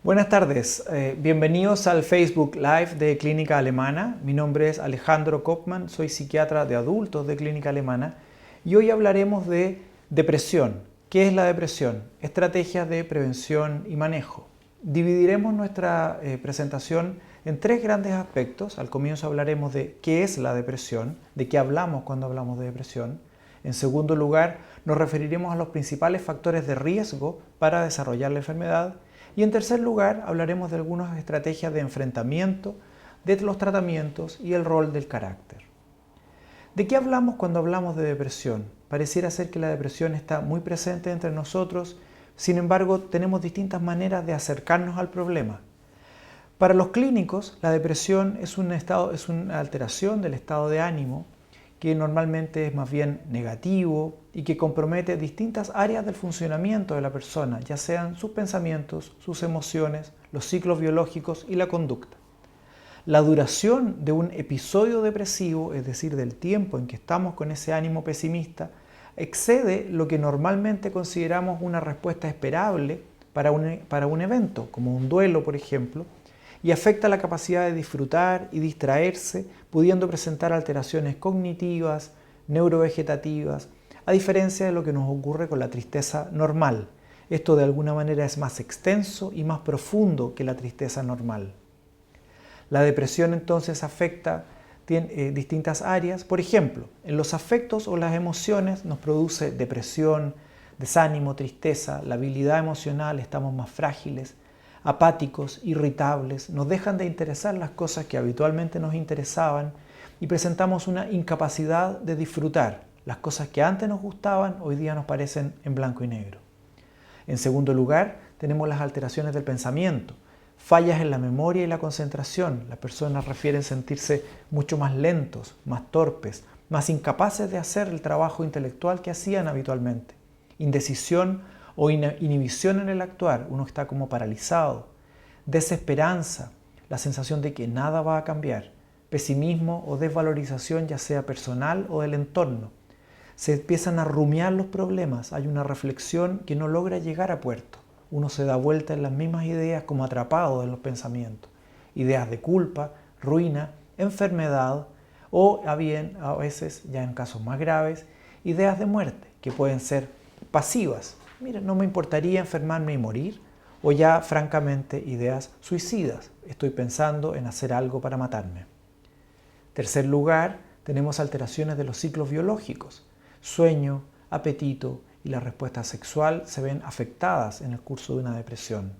Buenas tardes, bienvenidos al Facebook Live de Clínica Alemana. Mi nombre es Alejandro Kopman, soy psiquiatra de adultos de Clínica Alemana y hoy hablaremos de depresión. ¿Qué es la depresión? Estrategias de prevención y manejo. Dividiremos nuestra presentación en tres grandes aspectos. Al comienzo hablaremos de qué es la depresión, de qué hablamos cuando hablamos de depresión. En segundo lugar, nos referiremos a los principales factores de riesgo para desarrollar la enfermedad. Y en tercer lugar, hablaremos de algunas estrategias de enfrentamiento, de los tratamientos y el rol del carácter. ¿De qué hablamos cuando hablamos de depresión? Pareciera ser que la depresión está muy presente entre nosotros, sin embargo, tenemos distintas maneras de acercarnos al problema. Para los clínicos, la depresión es una alteración del estado de ánimo que normalmente es más bien negativo y que compromete distintas áreas del funcionamiento de la persona, ya sean sus pensamientos, sus emociones, los ciclos biológicos y la conducta. La duración de un episodio depresivo, es decir, del tiempo en que estamos con ese ánimo pesimista, excede lo que normalmente consideramos una respuesta esperable para un evento, como un duelo, por ejemplo, y afecta la capacidad de disfrutar y distraerse, pudiendo presentar alteraciones cognitivas, neurovegetativas, a diferencia de lo que nos ocurre con la tristeza normal. Esto de alguna manera es más extenso y más profundo que la tristeza normal. La depresión entonces afecta distintas áreas. Por ejemplo, en los afectos o las emociones nos produce depresión, desánimo, tristeza, la habilidad emocional, estamos más frágiles, apáticos, irritables, nos dejan de interesar las cosas que habitualmente nos interesaban y presentamos una incapacidad de disfrutar. Las cosas que antes nos gustaban hoy día nos parecen en blanco y negro. En segundo lugar, tenemos las alteraciones del pensamiento, fallas en la memoria y la concentración. Las personas refieren sentirse mucho más lentos, más torpes, más incapaces de hacer el trabajo intelectual que hacían habitualmente. Indecisión o inhibición en el actuar, uno está como paralizado. Desesperanza, la sensación de que nada va a cambiar. Pesimismo o desvalorización, ya sea personal o del entorno. Se empiezan a rumiar los problemas, hay una reflexión que no logra llegar a puerto. Uno se da vuelta en las mismas ideas como atrapado en los pensamientos. Ideas de culpa, ruina, enfermedad o a veces, ya en casos más graves, ideas de muerte, que pueden ser pasivas. Mira, no me importaría enfermarme y morir, o ya francamente ideas suicidas. Estoy pensando en hacer algo para matarme. Tercer lugar, tenemos alteraciones de los ciclos biológicos. Sueño, apetito y la respuesta sexual se ven afectadas en el curso de una depresión.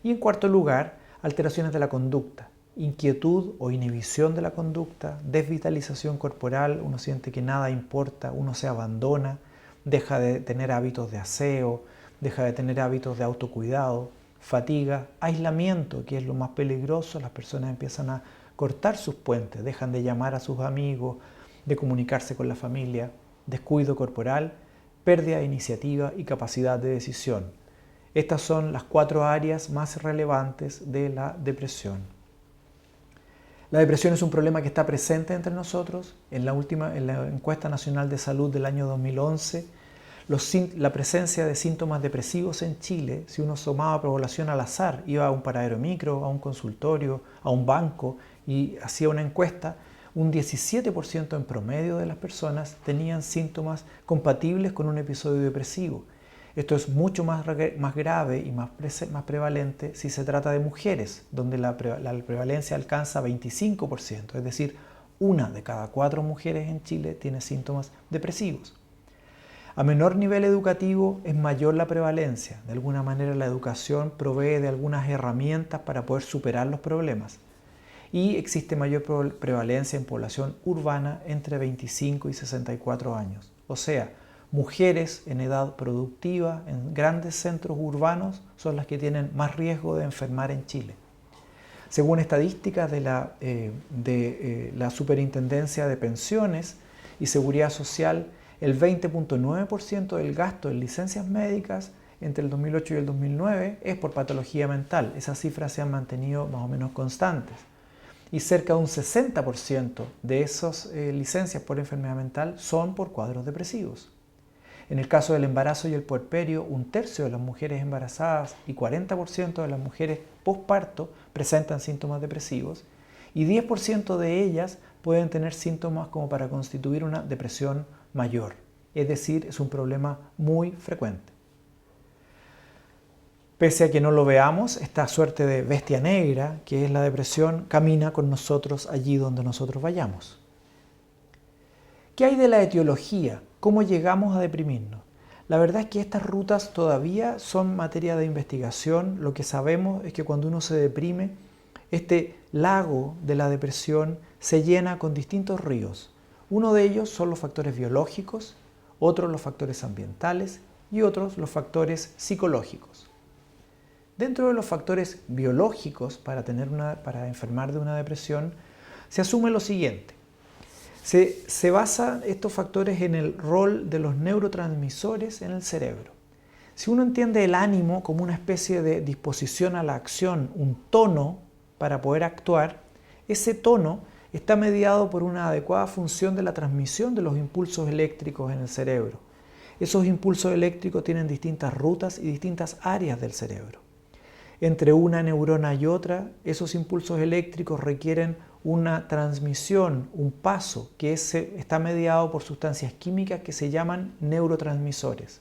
Y en cuarto lugar, alteraciones de la conducta. Inquietud o inhibición de la conducta, desvitalización corporal, uno siente que nada importa, uno se abandona, deja de tener hábitos de aseo, deja de tener hábitos de autocuidado, fatiga, aislamiento, que es lo más peligroso. Las personas empiezan a cortar sus puentes, dejan de llamar a sus amigos, de comunicarse con la familia, descuido corporal, pérdida de iniciativa y capacidad de decisión. Estas son las cuatro áreas más relevantes de la depresión. La depresión es un problema que está presente entre nosotros. En la encuesta nacional de salud del año 2011, la presencia de síntomas depresivos en Chile, si uno tomaba población al azar, iba a un paradero micro, a un consultorio, a un banco y hacía una encuesta, un 17% en promedio de las personas tenían síntomas compatibles con un episodio depresivo. Esto es mucho más grave y más prevalente si se trata de mujeres, donde la prevalencia alcanza 25%, es decir, una de cada 4 mujeres en Chile tiene síntomas depresivos. A menor nivel educativo es mayor la prevalencia. De alguna manera la educación provee de algunas herramientas para poder superar los problemas. Y existe mayor prevalencia en población urbana entre 25 y 64 años. O sea, mujeres en edad productiva en grandes centros urbanos son las que tienen más riesgo de enfermar en Chile. Según estadísticas de la Superintendencia de Pensiones y Seguridad Social, el 20.9% del gasto en licencias médicas entre el 2008 y el 2009 es por patología mental. Esas cifras se han mantenido más o menos constantes. Y cerca de un 60% de esas licencias por enfermedad mental son por cuadros depresivos. En el caso del embarazo y el puerperio, 1/3 de las mujeres embarazadas y 40% de las mujeres posparto presentan síntomas depresivos y 10% de ellas pueden tener síntomas como para constituir una depresión mayor. Es decir, es un problema muy frecuente. Pese a que no lo veamos, esta suerte de bestia negra, que es la depresión, camina con nosotros allí donde nosotros vayamos. ¿Qué hay de la etiología? ¿Cómo llegamos a deprimirnos? La verdad es que estas rutas todavía son materia de investigación. Lo que sabemos es que cuando uno se deprime, este lago de la depresión se llena con distintos ríos. Uno de ellos son los factores biológicos, otros los factores ambientales y otros los factores psicológicos. Dentro de los factores biológicos para enfermar de una depresión, se asume lo siguiente. Se basan estos factores en el rol de los neurotransmisores en el cerebro. Si uno entiende el ánimo como una especie de disposición a la acción, un tono para poder actuar, ese tono está mediado por una adecuada función de la transmisión de los impulsos eléctricos en el cerebro. Esos impulsos eléctricos tienen distintas rutas y distintas áreas del cerebro. Entre una neurona y otra, esos impulsos eléctricos requieren una transmisión, un paso, que está mediado por sustancias químicas que se llaman neurotransmisores.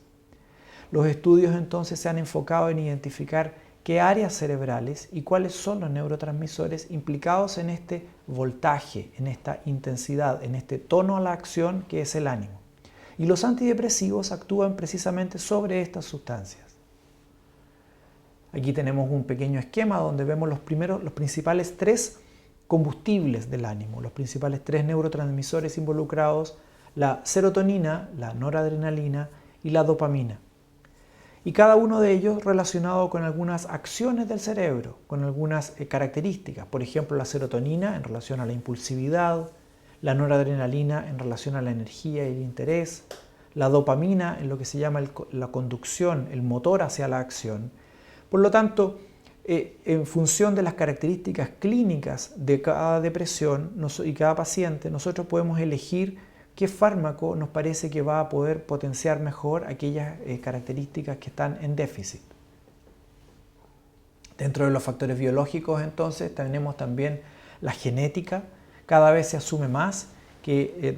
Los estudios entonces se han enfocado en identificar qué áreas cerebrales y cuáles son los neurotransmisores implicados en este voltaje, en esta intensidad, en este tono a la acción que es el ánimo. Y los antidepresivos actúan precisamente sobre estas sustancias. Aquí tenemos un pequeño esquema donde vemos los principales 3 combustibles del ánimo, los principales 3 neurotransmisores involucrados, la serotonina, la noradrenalina y la dopamina. Y cada uno de ellos relacionado con algunas acciones del cerebro, con algunas características. Por ejemplo, la serotonina en relación a la impulsividad, la noradrenalina en relación a la energía y el interés, la dopamina en lo que se llama la conducción, el motor hacia la acción. Por lo tanto, en función de las características clínicas de cada depresión y cada paciente, nosotros podemos elegir qué fármaco nos parece que va a poder potenciar mejor aquellas características que están en déficit. Dentro de los factores biológicos, entonces, tenemos también la genética. Cada vez se asume más que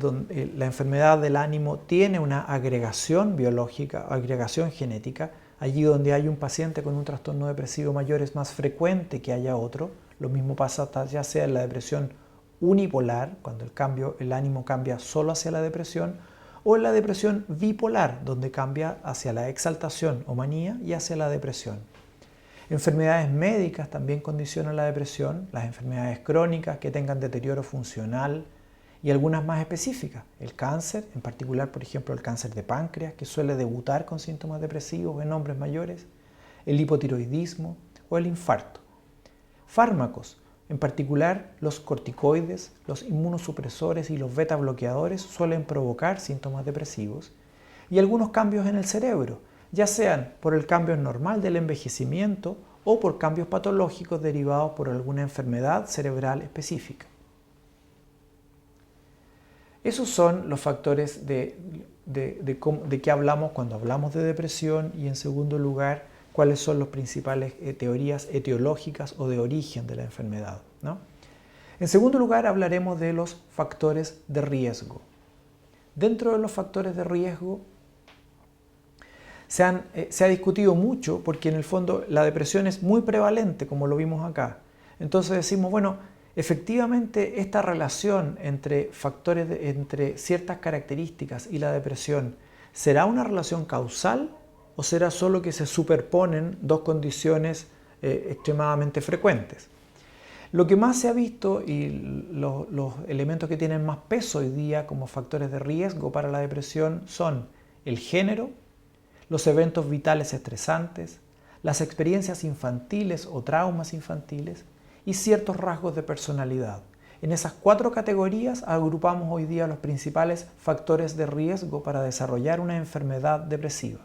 la enfermedad del ánimo tiene una agregación biológica, agregación genética. Allí donde hay un paciente con un trastorno depresivo mayor es más frecuente que haya otro. Lo mismo pasa ya sea en la depresión unipolar, cuando el ánimo cambia solo hacia la depresión, o en la depresión bipolar, donde cambia hacia la exaltación o manía y hacia la depresión. Enfermedades médicas también condicionan la depresión, las enfermedades crónicas que tengan deterioro funcional y algunas más específicas. El cáncer, en particular, por ejemplo, el cáncer de páncreas, que suele debutar con síntomas depresivos en hombres mayores, el hipotiroidismo o el infarto. Fármacos, en particular los corticoides, los inmunosupresores y los beta bloqueadores suelen provocar síntomas depresivos y algunos cambios en el cerebro, ya sean por el cambio normal del envejecimiento o por cambios patológicos derivados por alguna enfermedad cerebral específica. Esos son los factores de qué hablamos cuando hablamos de depresión y, en segundo lugar, cuáles son las principales teorías etiológicas o de origen de la enfermedad, ¿no? En segundo lugar, hablaremos de los factores de riesgo. Dentro de los factores de riesgo se ha discutido mucho porque en el fondo la depresión es muy prevalente, como lo vimos acá. Entonces decimos, bueno, efectivamente esta relación entre entre ciertas características y la depresión, ¿será una relación causal o será solo que se superponen dos condiciones extremadamente frecuentes? Lo que más se ha visto y los elementos que tienen más peso hoy día como factores de riesgo para la depresión son el género, los eventos vitales estresantes, las experiencias infantiles o traumas infantiles y ciertos rasgos de personalidad. En esas 4 categorías agrupamos hoy día los principales factores de riesgo para desarrollar una enfermedad depresiva.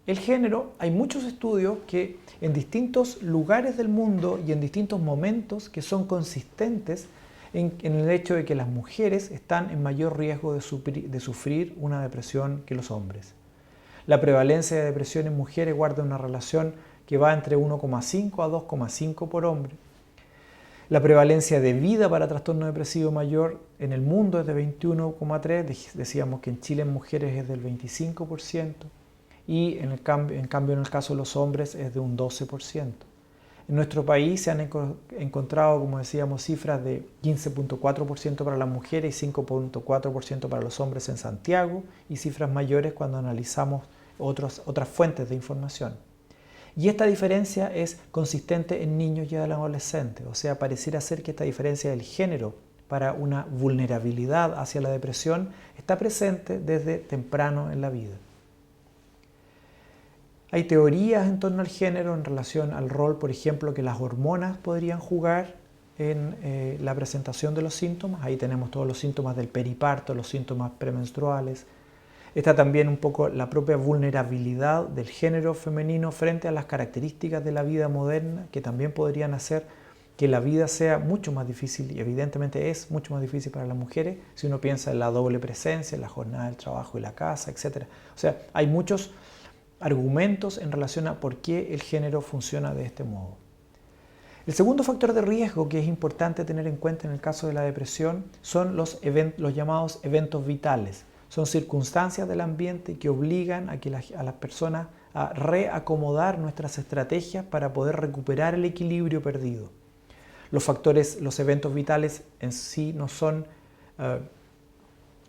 El género, hay muchos estudios que en distintos lugares del mundo y en distintos momentos que son consistentes en el hecho de que las mujeres están en mayor riesgo de sufrir una depresión que los hombres. La prevalencia de depresión en mujeres guarda una relación que va entre 1,5 a 2,5 por hombre. La prevalencia de vida para trastorno depresivo mayor en el mundo es de 21,3, decíamos que en Chile en mujeres es del 25%, y en cambio en el caso de los hombres es de un 12%. En nuestro país se han encontrado, como decíamos, cifras de 15,4% para las mujeres y 5,4% para los hombres en Santiago, y cifras mayores cuando analizamos otras fuentes de información. Y esta diferencia es consistente en niños y adolescentes, o sea, pareciera ser que esta diferencia del género para una vulnerabilidad hacia la depresión está presente desde temprano en la vida. Hay teorías en torno al género en relación al rol, por ejemplo, que las hormonas podrían jugar en la presentación de los síntomas. Ahí tenemos todos los síntomas del periparto, los síntomas premenstruales. Está también un poco la propia vulnerabilidad del género femenino frente a las características de la vida moderna, que también podrían hacer que la vida sea mucho más difícil, y evidentemente es mucho más difícil para las mujeres, si uno piensa en la doble presencia, en la jornada del trabajo y la casa, etc. O sea, hay muchos argumentos en relación a por qué el género funciona de este modo. El segundo factor de riesgo que es importante tener en cuenta en el caso de la depresión son los llamados eventos vitales. Son circunstancias del ambiente que obligan a las personas a reacomodar nuestras estrategias para poder recuperar el equilibrio perdido. Los eventos vitales en sí no son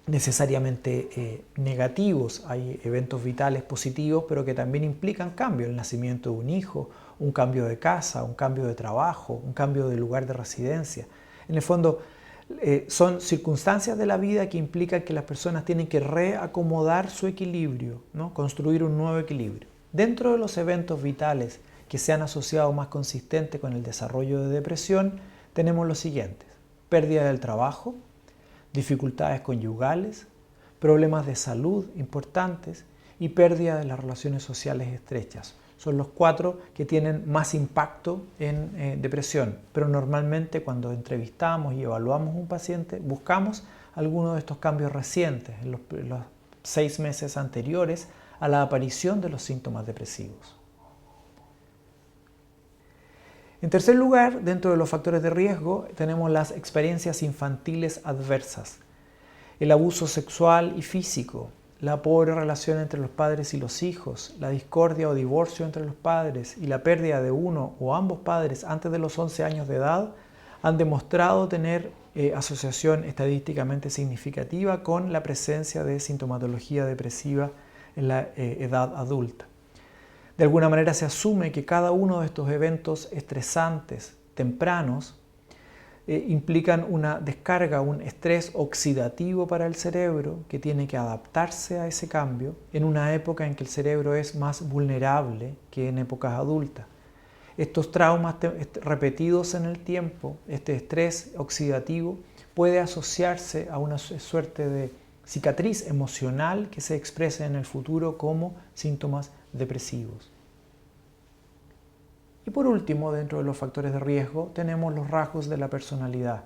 necesariamente negativos. Hay eventos vitales positivos, pero que también implican cambio: el nacimiento de un hijo, un cambio de casa, un cambio de trabajo, un cambio de lugar de residencia. En el fondo, son circunstancias de la vida que implican que las personas tienen que reacomodar su equilibrio, ¿no? Construir un nuevo equilibrio. Dentro de los eventos vitales que se han asociado más consistente con el desarrollo de depresión, tenemos los siguientes: pérdida del trabajo, dificultades conyugales, problemas de salud importantes y pérdida de las relaciones sociales estrechas. Son los 4 que tienen más impacto en depresión, pero normalmente cuando entrevistamos y evaluamos a un paciente buscamos alguno de estos cambios recientes, en los 6 meses anteriores a la aparición de los síntomas depresivos. En tercer lugar, dentro de los factores de riesgo, tenemos las experiencias infantiles adversas, el abuso sexual y físico, la pobre relación entre los padres y los hijos, la discordia o divorcio entre los padres y la pérdida de uno o ambos padres antes de los 11 años de edad han demostrado tener asociación estadísticamente significativa con la presencia de sintomatología depresiva en la edad adulta. De alguna manera se asume que cada uno de estos eventos estresantes tempranos implican una descarga, un estrés oxidativo para el cerebro que tiene que adaptarse a ese cambio en una época en que el cerebro es más vulnerable que en épocas adultas. Estos traumas repetidos en el tiempo, este estrés oxidativo, puede asociarse a una suerte de cicatriz emocional que se expresa en el futuro como síntomas depresivos. Y por último, dentro de los factores de riesgo, tenemos los rasgos de la personalidad.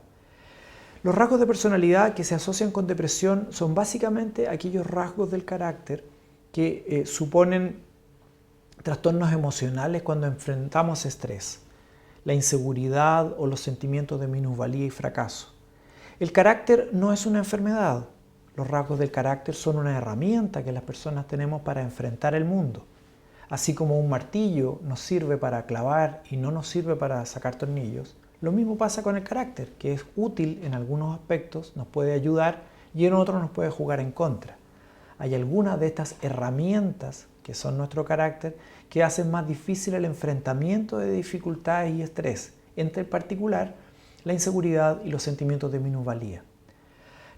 Los rasgos de personalidad que se asocian con depresión son básicamente aquellos rasgos del carácter que suponen trastornos emocionales cuando enfrentamos estrés, la inseguridad o los sentimientos de minusvalía y fracaso. El carácter no es una enfermedad. Los rasgos del carácter son una herramienta que las personas tenemos para enfrentar el mundo. Así como un martillo nos sirve para clavar y no nos sirve para sacar tornillos, lo mismo pasa con el carácter, que es útil en algunos aspectos, nos puede ayudar y en otros nos puede jugar en contra. Hay algunas de estas herramientas que son nuestro carácter que hacen más difícil el enfrentamiento de dificultades y estrés, entre en particular la inseguridad y los sentimientos de minusvalía.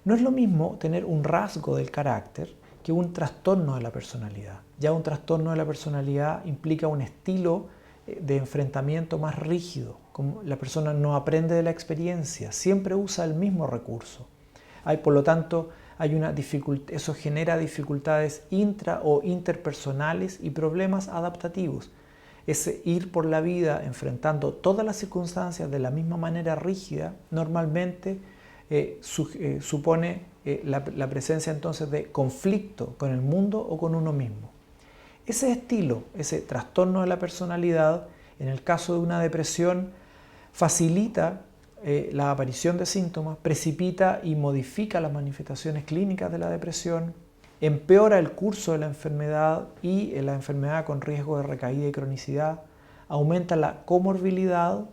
No es lo mismo tener un rasgo del carácter que un trastorno de la personalidad. Ya un trastorno de la personalidad implica un estilo de enfrentamiento más rígido, como la persona no aprende de la experiencia, siempre usa el mismo recurso. Por lo tanto, eso genera dificultades intra o interpersonales y problemas adaptativos. ese ir por la vida enfrentando todas las circunstancias de la misma manera rígida, normalmente supone la presencia entonces de conflicto con el mundo o con uno mismo. Ese estilo, ese trastorno de la personalidad, en el caso de una depresión, facilita la aparición de síntomas, precipita y modifica las manifestaciones clínicas de la depresión, empeora el curso de la enfermedad y la enfermedad con riesgo de recaída y cronicidad, aumenta la comorbilidad,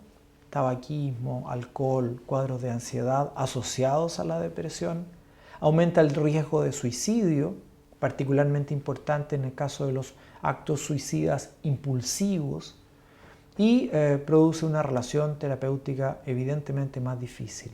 tabaquismo, alcohol, cuadros de ansiedad asociados a la depresión, aumenta el riesgo de suicidio, particularmente importante en el caso de los actos suicidas impulsivos, y produce una relación terapéutica evidentemente más difícil.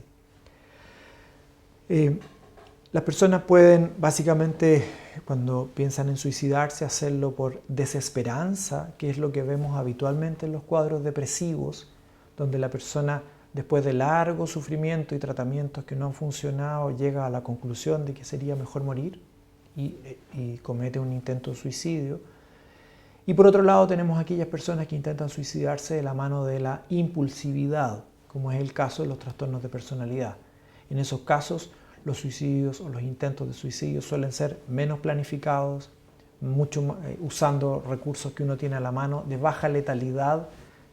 Las personas pueden básicamente, cuando piensan en suicidarse, hacerlo por desesperanza, que es lo que vemos habitualmente en los cuadros depresivos, donde la persona, después de largo sufrimiento y tratamientos que no han funcionado, llega a la conclusión de que sería mejor morir y comete un intento de suicidio. Y por otro lado tenemos aquellas personas que intentan suicidarse de la mano de la impulsividad, como es el caso de los trastornos de personalidad. En esos casos, los suicidios o los intentos de suicidio suelen ser menos planificados, usando recursos que uno tiene a la mano de baja letalidad,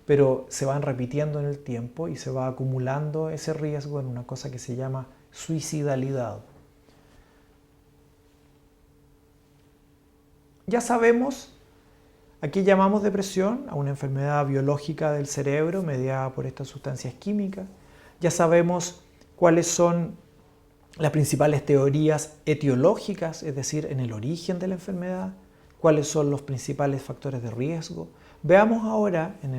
pero se van repitiendo en el tiempo y se va acumulando ese riesgo en una cosa que se llama suicidalidad. Ya sabemos a qué llamamos depresión, a una enfermedad biológica del cerebro mediada por estas sustancias químicas. Ya sabemos cuáles son las principales teorías etiológicas, es decir, en el origen de la enfermedad, cuáles son los principales factores de riesgo. Veamos ahora, en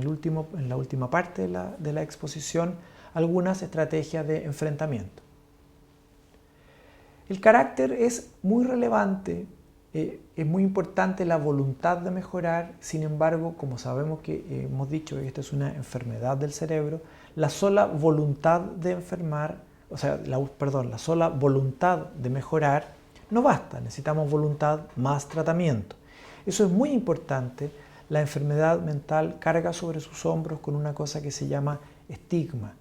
la última parte de la exposición, algunas estrategias de enfrentamiento. El carácter es muy relevante, es muy importante la voluntad de mejorar. Sin embargo, como sabemos que hemos dicho que esta es una enfermedad del cerebro, la sola voluntad de la sola voluntad de mejorar no basta, necesitamos voluntad más tratamiento. Eso es muy importante. La enfermedad mental carga sobre sus hombros con una cosa que se llama estigma.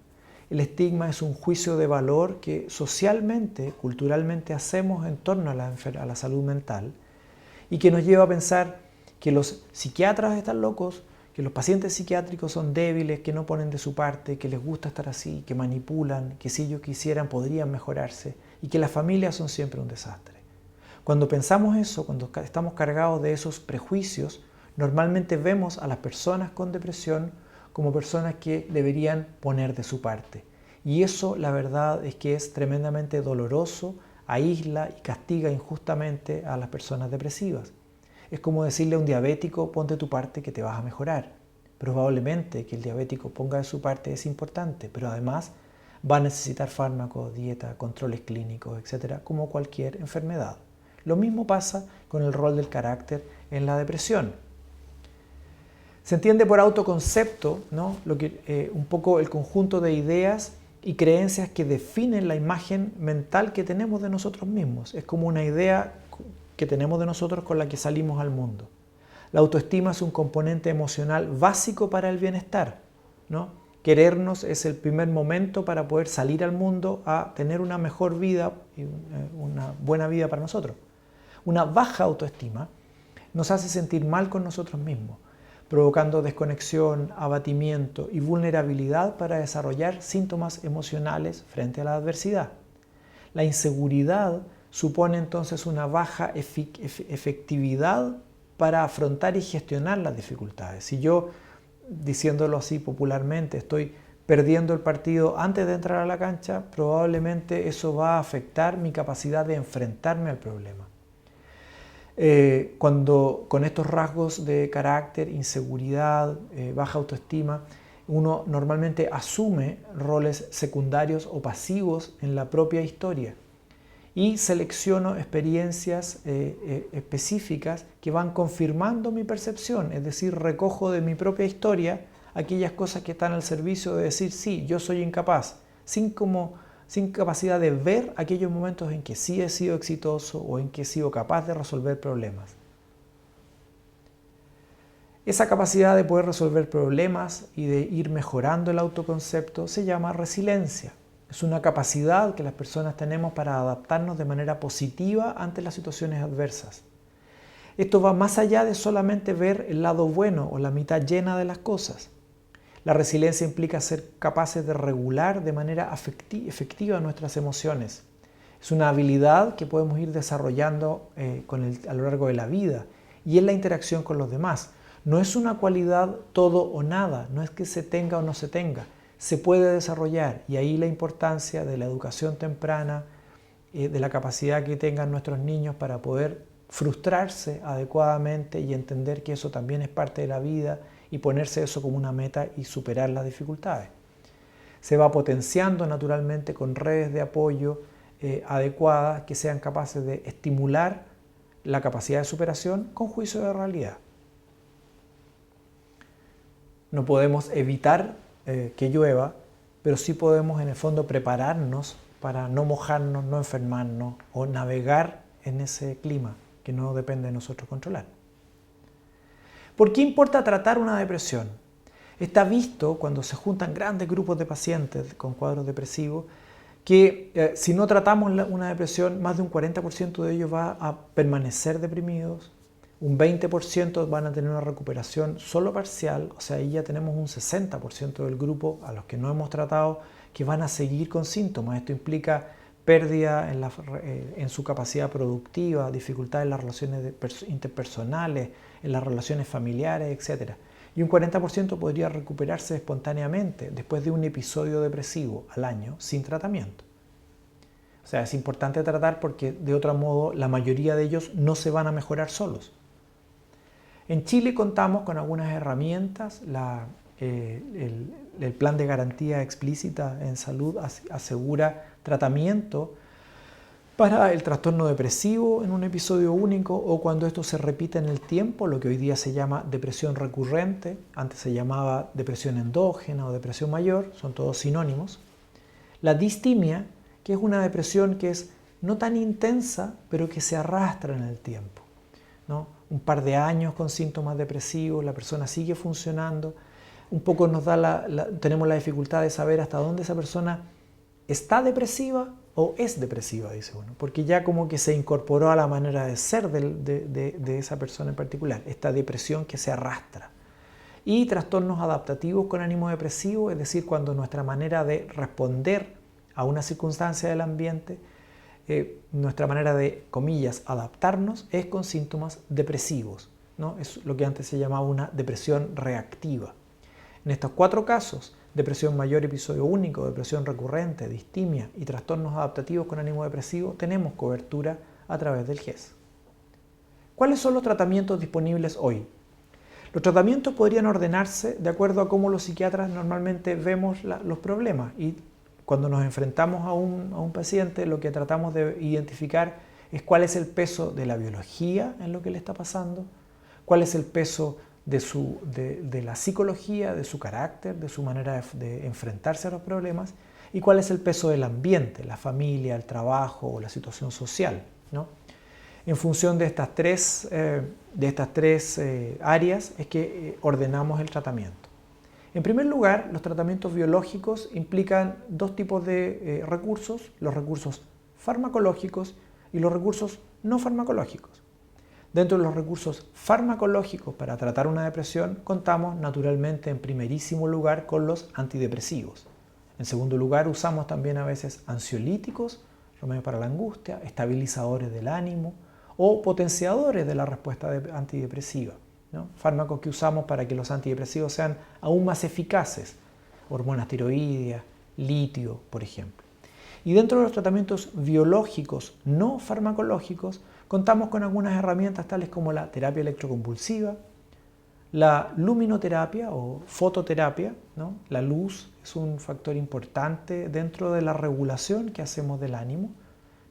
El estigma es un juicio de valor que socialmente, culturalmente hacemos en torno a la salud mental y que nos lleva a pensar que los psiquiatras están locos, que los pacientes psiquiátricos son débiles, que no ponen de su parte, que les gusta estar así, que manipulan, que si ellos quisieran podrían mejorarse y que las familias son siempre un desastre. Cuando pensamos eso, cuando estamos cargados de esos prejuicios, normalmente vemos a las personas con depresión como personas que deberían poner de su parte. Y eso, la verdad, es que es tremendamente doloroso, aísla y castiga injustamente a las personas depresivas. Es como decirle a un diabético, ponte tu parte que te vas a mejorar. Probablemente que el diabético ponga de su parte es importante, pero además va a necesitar fármacos, dieta, controles clínicos, etc., como cualquier enfermedad. Lo mismo pasa con el rol del carácter en la depresión. Se entiende por autoconcepto, ¿no? Un poco el conjunto de ideas y creencias que definen la imagen mental que tenemos de nosotros mismos. Es como una idea que tenemos de nosotros con la que salimos al mundo. La autoestima es un componente emocional básico para el bienestar, ¿no? Querernos es el primer momento para poder salir al mundo a tener una mejor vida y una buena vida para nosotros. Una baja autoestima nos hace sentir mal con nosotros mismos, provocando desconexión, abatimiento y vulnerabilidad para desarrollar síntomas emocionales frente a la adversidad. La inseguridad supone entonces una baja efectividad para afrontar y gestionar las dificultades. Si yo, diciéndolo así popularmente, estoy perdiendo el partido antes de entrar a la cancha, probablemente eso va a afectar mi capacidad de enfrentarme al problema. Cuando con estos rasgos de carácter, inseguridad, baja autoestima, uno normalmente asume roles secundarios o pasivos en la propia historia y selecciono experiencias específicas que van confirmando mi percepción, es decir, recojo de mi propia historia aquellas cosas que están al servicio de decir, sí, yo soy incapaz, sin capacidad de ver aquellos momentos en que sí he sido exitoso o en que he sido capaz de resolver problemas. Esa capacidad de poder resolver problemas y de ir mejorando el autoconcepto se llama resiliencia. Es una capacidad que las personas tenemos para adaptarnos de manera positiva ante las situaciones adversas. Esto va más allá de solamente ver el lado bueno o la mitad llena de las cosas. La resiliencia implica ser capaces de regular de manera efectiva nuestras emociones. Es una habilidad que podemos ir desarrollando a lo largo de la vida y en la interacción con los demás. No es una cualidad todo o nada, no es que se tenga o no se tenga, se puede desarrollar y ahí la importancia de la educación temprana, de la capacidad que tengan nuestros niños para poder frustrarse adecuadamente y entender que eso también es parte de la vida y ponerse eso como una meta y superar las dificultades. Se va potenciando naturalmente con redes de apoyo adecuadas que sean capaces de estimular la capacidad de superación con juicio de realidad. No podemos evitar que llueva, pero sí podemos en el fondo prepararnos para no mojarnos, no enfermarnos o navegar en ese clima que no depende de nosotros controlar. ¿Por qué importa tratar una depresión? Está visto cuando se juntan grandes grupos de pacientes con cuadros depresivos que si no tratamos una depresión, más de un 40% de ellos va a permanecer deprimidos, un 20% van a tener una recuperación solo parcial, o sea, ahí ya tenemos un 60% del grupo a los que no hemos tratado que van a seguir con síntomas. Esto implica pérdida en su capacidad productiva, dificultades en las relaciones interpersonales, en las relaciones familiares, etc. Y un 40% podría recuperarse espontáneamente después de un episodio depresivo al año sin tratamiento. O sea, es importante tratar porque de otro modo la mayoría de ellos no se van a mejorar solos. En Chile contamos con algunas herramientas. El plan de garantía explícita en salud asegura tratamiento para el trastorno depresivo en un episodio único o cuando esto se repite en el tiempo, lo que hoy día se llama depresión recurrente, antes se llamaba depresión endógena o depresión mayor, son todos sinónimos. La distimia, que es una depresión que es no tan intensa, pero que se arrastra en el tiempo, ¿no? Un par de años con síntomas depresivos, la persona sigue funcionando, un poco tenemos la dificultad de saber hasta dónde esa persona está depresiva o es depresiva, dice uno, porque ya como que se incorporó a la manera de ser de esa persona en particular, esta depresión que se arrastra. Y trastornos adaptativos con ánimo depresivo, es decir, cuando nuestra manera de responder a una circunstancia del ambiente, nuestra manera de, comillas, adaptarnos es con síntomas depresivos, ¿no? Es lo que antes se llamaba una depresión reactiva. En estos 4 casos, depresión mayor episodio único, depresión recurrente, distimia y trastornos adaptativos con ánimo depresivo, tenemos cobertura a través del GES. ¿Cuáles son los tratamientos disponibles hoy? Los tratamientos podrían ordenarse de acuerdo a cómo los psiquiatras normalmente vemos los problemas y cuando nos enfrentamos a un paciente lo que tratamos de identificar es cuál es el peso de la biología en lo que le está pasando, cuál es el peso de la psicología, de su carácter, de su manera de enfrentarse a los problemas y cuál es el peso del ambiente, la familia, el trabajo o la situación social, ¿no? En función de estas tres áreas es que ordenamos el tratamiento. En primer lugar, los tratamientos biológicos implican 2 tipos de recursos, los recursos farmacológicos y los recursos no farmacológicos. Dentro de los recursos farmacológicos para tratar una depresión, contamos naturalmente en primerísimo lugar con los antidepresivos. En segundo lugar, usamos también a veces ansiolíticos, remedios para la angustia, estabilizadores del ánimo o potenciadores de la respuesta antidepresiva, ¿no? Fármacos que usamos para que los antidepresivos sean aún más eficaces, hormonas tiroideas, litio, por ejemplo. Y dentro de los tratamientos biológicos no farmacológicos, contamos con algunas herramientas tales como la terapia electroconvulsiva, la luminoterapia o fototerapia, ¿no? La luz es un factor importante dentro de la regulación que hacemos del ánimo.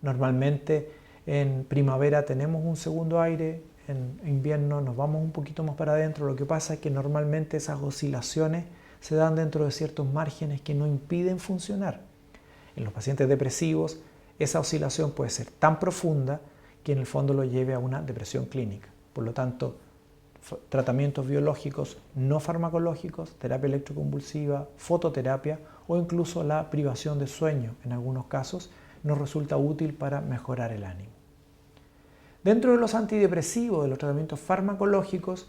Normalmente en primavera tenemos un segundo aire, en invierno nos vamos un poquito más para adentro. Lo que pasa es que normalmente esas oscilaciones se dan dentro de ciertos márgenes que no impiden funcionar. En los pacientes depresivos esa oscilación puede ser tan profunda que en el fondo lo lleve a una depresión clínica. Por lo tanto, tratamientos biológicos no farmacológicos, terapia electroconvulsiva, fototerapia o incluso la privación de sueño en algunos casos nos resulta útil para mejorar el ánimo. Dentro de los antidepresivos, de los tratamientos farmacológicos,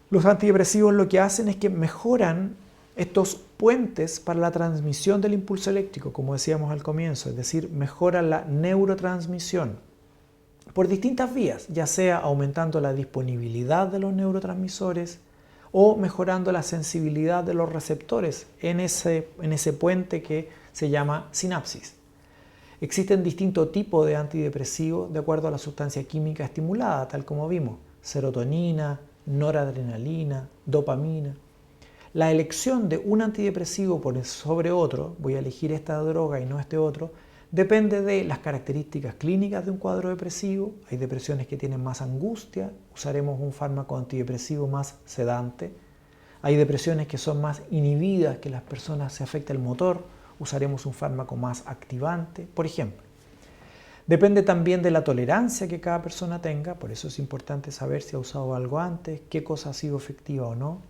los antidepresivos lo que hacen es que mejoran estos puentes para la transmisión del impulso eléctrico, como decíamos al comienzo, es decir, mejoran la neurotransmisión por distintas vías, ya sea aumentando la disponibilidad de los neurotransmisores o mejorando la sensibilidad de los receptores en ese puente que se llama sinapsis. Existen distintos tipos de antidepresivos de acuerdo a la sustancia química estimulada, tal como vimos, serotonina, noradrenalina, dopamina. La elección de un antidepresivo por sobre otro, voy a elegir esta droga y no este otro, depende de las características clínicas de un cuadro depresivo. Hay depresiones que tienen más angustia, usaremos un fármaco antidepresivo más sedante. Hay depresiones que son más inhibidas, que las personas se afecta el motor, usaremos un fármaco más activante, por ejemplo. Depende también de la tolerancia que cada persona tenga, por eso es importante saber si ha usado algo antes, qué cosa ha sido efectiva o no.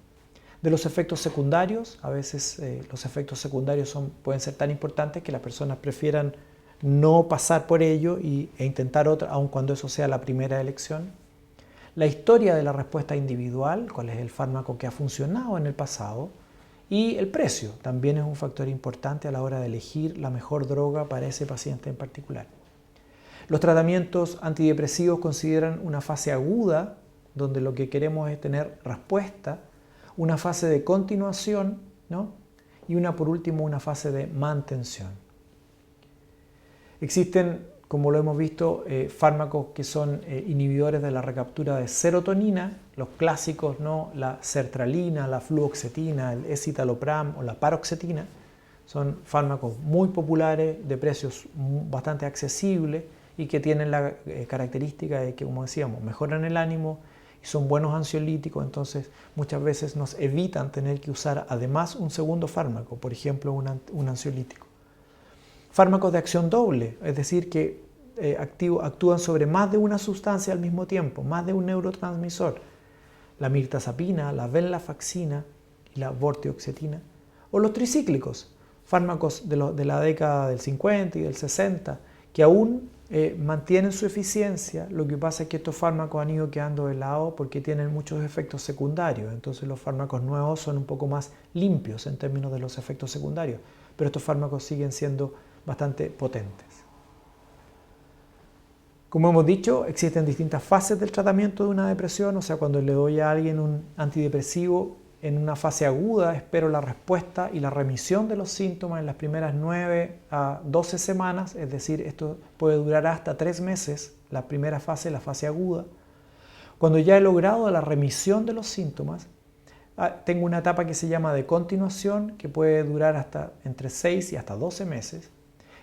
De los efectos secundarios, a veces los efectos secundarios pueden ser tan importantes que las personas prefieran no pasar por ello e intentar otra, aun cuando eso sea la primera elección. La historia de la respuesta individual, cuál es el fármaco que ha funcionado en el pasado, y el precio también es un factor importante a la hora de elegir la mejor droga para ese paciente en particular. Los tratamientos antidepresivos consideran una fase aguda, donde lo que queremos es tener respuesta, una fase de continuación, ¿no? Y por último, una fase de mantención. Existen, como lo hemos visto, fármacos que son inhibidores de la recaptura de serotonina, los clásicos, ¿no? La sertralina, la fluoxetina, el escitalopram o la paroxetina. Son fármacos muy populares, de precios bastante accesibles y que tienen la característica de que, como decíamos, mejoran el ánimo y son buenos ansiolíticos, entonces muchas veces nos evitan tener que usar además un segundo fármaco, por ejemplo un ansiolítico. Fármacos de acción doble, es decir, que actúan sobre más de una sustancia al mismo tiempo, más de un neurotransmisor. La mirtazapina, la venlafaxina y la vortioxetina. O los tricíclicos, fármacos de la década del 50 y del 60, que aún mantienen su eficiencia. Lo que pasa es que estos fármacos han ido quedando de lado porque tienen muchos efectos secundarios. Entonces los fármacos nuevos son un poco más limpios en términos de los efectos secundarios, pero estos fármacos siguen siendo bastante potentes. Como hemos dicho, existen distintas fases del tratamiento de una depresión, o sea, cuando le doy a alguien un antidepresivo en una fase aguda, espero la respuesta y la remisión de los síntomas en las primeras 9 a 12 semanas, es decir, esto puede durar hasta 3 meses, la primera fase, la fase aguda. Cuando ya he logrado la remisión de los síntomas, tengo una etapa que se llama de continuación, que puede durar hasta entre 6 y hasta 12 meses.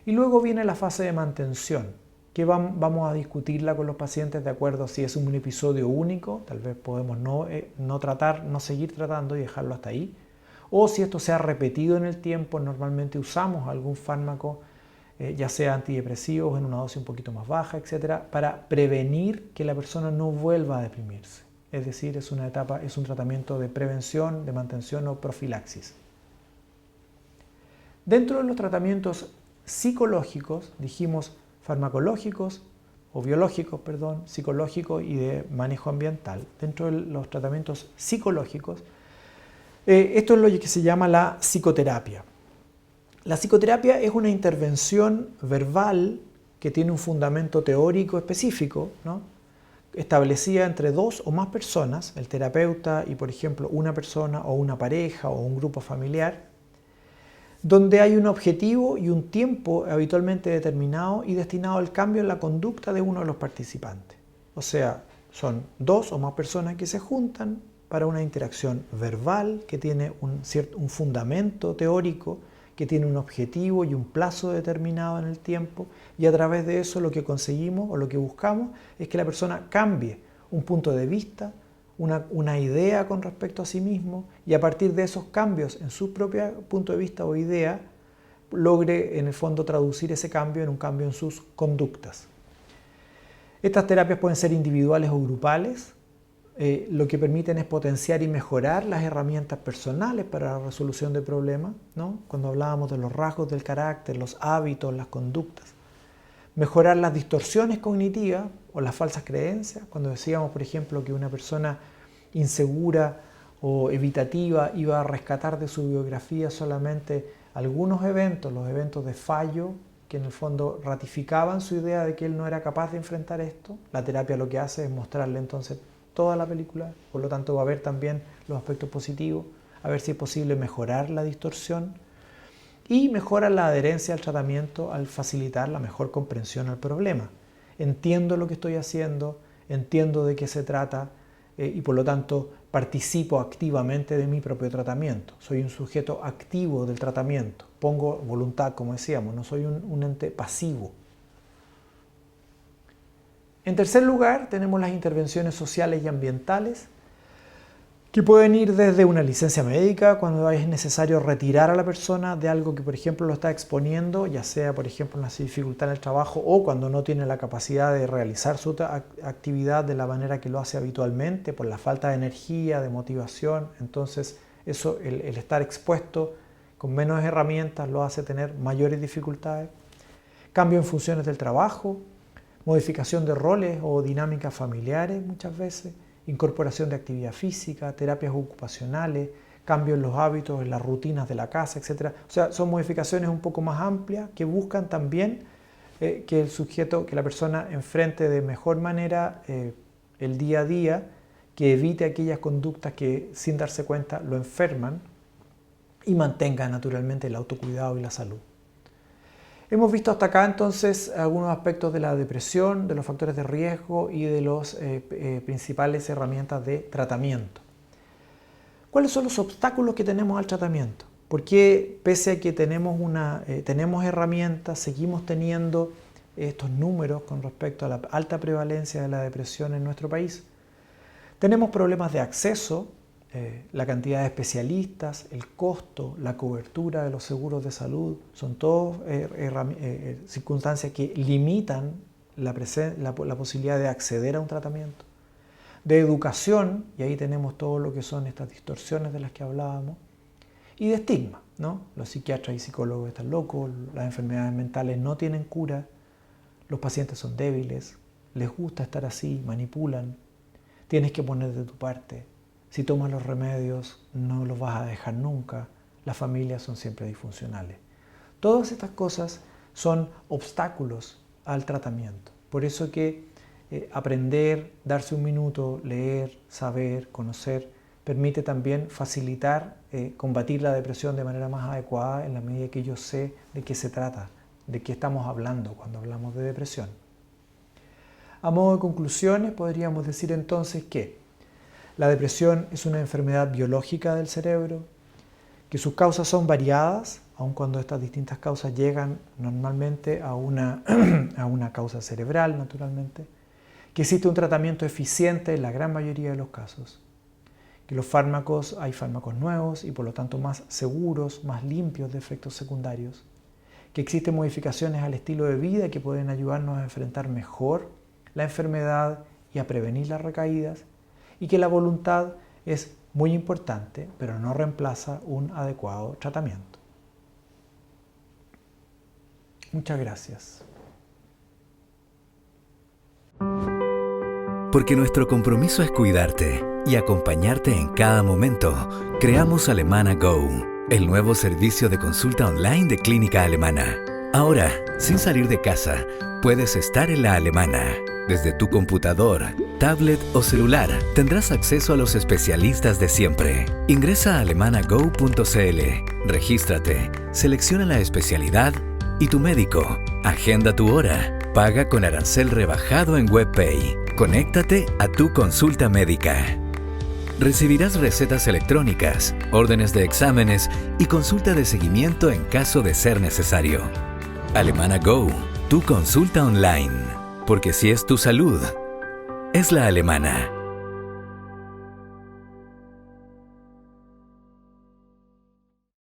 Y luego viene la fase de mantención, que vamos a discutirla con los pacientes de acuerdo a si es un episodio único, tal vez podemos no seguir tratando y dejarlo hasta ahí, o si esto se ha repetido en el tiempo, normalmente usamos algún fármaco, ya sea antidepresivos en una dosis un poquito más baja, etcétera, para prevenir que la persona no vuelva a deprimirse. Es decir, es un tratamiento de prevención, de mantención o profilaxis. Dentro de los tratamientos psicológicos, dijimos farmacológicos o biológicos, psicológicos y de manejo ambiental. Dentro de los tratamientos psicológicos, esto es lo que se llama la psicoterapia. La psicoterapia es una intervención verbal que tiene un fundamento teórico específico, ¿no? Establecida entre 2 o más personas, el terapeuta y, por ejemplo, una persona o una pareja o un grupo familiar, donde hay un objetivo y un tiempo habitualmente determinado y destinado al cambio en la conducta de uno de los participantes. O sea, son 2 o más personas que se juntan para una interacción verbal que tiene un fundamento teórico, que tiene un objetivo y un plazo determinado en el tiempo, y a través de eso lo que conseguimos o lo que buscamos es que la persona cambie un punto de vista, una idea con respecto a sí mismo, y a partir de esos cambios en su propio punto de vista o idea, logre en el fondo traducir ese cambio en un cambio en sus conductas. Estas terapias pueden ser individuales o grupales. lo que permiten es potenciar y mejorar las herramientas personales para la resolución de problemas, ¿no? Cuando hablábamos de los rasgos del carácter, los hábitos, las conductas. Mejorar las distorsiones cognitivas o las falsas creencias, cuando decíamos, por ejemplo, que una persona insegura o evitativa iba a rescatar de su biografía solamente algunos eventos, los eventos de fallo, que en el fondo ratificaban su idea de que él no era capaz de enfrentar esto. La terapia lo que hace es mostrarle entonces toda la película, por lo tanto va a ver también los aspectos positivos, a ver si es posible mejorar la distorsión y mejora la adherencia al tratamiento al facilitar la mejor comprensión al problema. Entiendo lo que estoy haciendo, entiendo de qué se trata y por lo tanto participo activamente de mi propio tratamiento. Soy un sujeto activo del tratamiento, pongo voluntad, como decíamos, no soy un ente pasivo. En tercer lugar, tenemos las intervenciones sociales y ambientales, que pueden ir desde una licencia médica, cuando es necesario retirar a la persona de algo que, por ejemplo, lo está exponiendo, ya sea, por ejemplo, una dificultad en el trabajo o cuando no tiene la capacidad de realizar su actividad de la manera que lo hace habitualmente, por la falta de energía, de motivación. Entonces, eso, el estar expuesto con menos herramientas lo hace tener mayores dificultades. Cambio en funciones del trabajo, modificación de roles o dinámicas familiares muchas veces, incorporación de actividad física, terapias ocupacionales, cambios en los hábitos, en las rutinas de la casa, etc. O sea, son modificaciones un poco más amplias que buscan también que el sujeto, que la persona enfrente de mejor manera el día a día, que evite aquellas conductas que sin darse cuenta lo enferman y mantenga naturalmente el autocuidado y la salud. Hemos visto hasta acá entonces algunos aspectos de la depresión, de los factores de riesgo y de las principales herramientas de tratamiento. ¿Cuáles son los obstáculos que tenemos al tratamiento? Porque pese a que tenemos herramientas, seguimos teniendo estos números con respecto a la alta prevalencia de la depresión en nuestro país. Tenemos problemas de acceso, la cantidad de especialistas, el costo, la cobertura de los seguros de salud, son todas circunstancias que limitan la posibilidad de acceder a un tratamiento. De educación, y ahí tenemos todo lo que son estas distorsiones de las que hablábamos, y de estigma, ¿no? Los psiquiatras y psicólogos están locos, las enfermedades mentales no tienen cura, los pacientes son débiles, les gusta estar así, manipulan, tienes que poner de tu parte. Si tomas los remedios, no los vas a dejar nunca. Las familias son siempre disfuncionales. Todas estas cosas son obstáculos al tratamiento. Por eso que aprender, darse un minuto, leer, saber, conocer, permite también facilitar, combatir la depresión de manera más adecuada en la medida que yo sé de qué se trata, de qué estamos hablando cuando hablamos de depresión. A modo de conclusiones, podríamos decir entonces que la depresión es una enfermedad biológica del cerebro, que sus causas son variadas, aun cuando estas distintas causas llegan normalmente a una causa cerebral, naturalmente, que existe un tratamiento eficiente en la gran mayoría de los casos, que hay fármacos nuevos y por lo tanto más seguros, más limpios de efectos secundarios, que existen modificaciones al estilo de vida que pueden ayudarnos a enfrentar mejor la enfermedad y a prevenir las recaídas, y que la voluntad es muy importante, pero no reemplaza un adecuado tratamiento. Muchas gracias. Porque nuestro compromiso es cuidarte y acompañarte en cada momento, creamos Alemana Go, el nuevo servicio de consulta online de Clínica Alemana. Ahora, sin salir de casa, puedes estar en la Alemana. Desde tu computador, tablet o celular tendrás acceso a los especialistas de siempre. Ingresa a alemanago.cl, regístrate, selecciona la especialidad y tu médico. Agenda tu hora, paga con arancel rebajado en WebPay. Conéctate a tu consulta médica. Recibirás recetas electrónicas, órdenes de exámenes y consulta de seguimiento en caso de ser necesario. Alemana Go, tu consulta online. Porque si es tu salud, es la alemana.